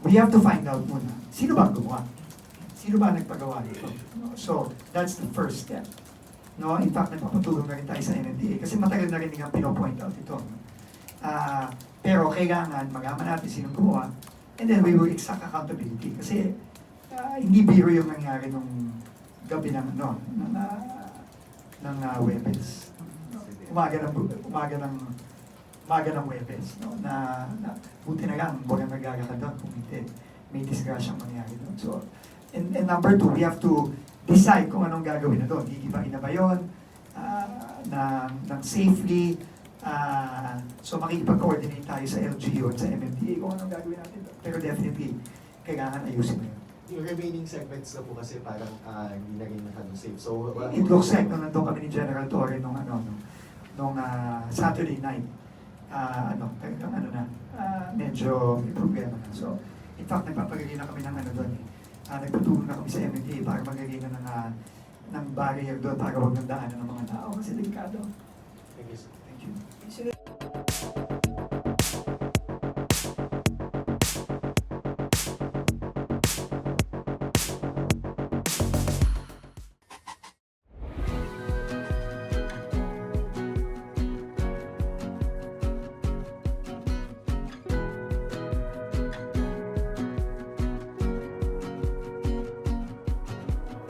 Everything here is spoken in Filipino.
we have to find out muna, sino ba ang gumawa? Sino ba nagpagawa nito? No? So, that's the first step. No, in fact, nagpapatulong na rin tayo sa NMDA kasi matagal na rin nga pinopoint out ito. Pero kailangan magaman natin sinong gumawa and then we will exact accountability kasi hindi biro yung nangyari nung gabi ng Webes. Umaga ng Webes, no? na buti na lang walang nagagakad doon kung hindi may disgrasyang mangyari doon. So, and number two, we have to decide kung anong gagawin na doon. Iibahin na ba yun? Ng safely. So makikipag-coordinate tayo sa LGU at sa MMDA kung anong gagawin natin doon. Pero definitely, kailangan ayusin na yun. Yung remaining segments na po kasi parang hindi na rin masyadong safe. So, It looks like nung nandun kami ni General Torre nung Saturday night, medyo may problema na. So, in fact, nagpapagaling na kami ng doon eh. Nagpatulong na kami sa MMDA para magaling na ng barrier doon para huwag nang daanan ng mga tao kasi delikado. Thank you. Thank you.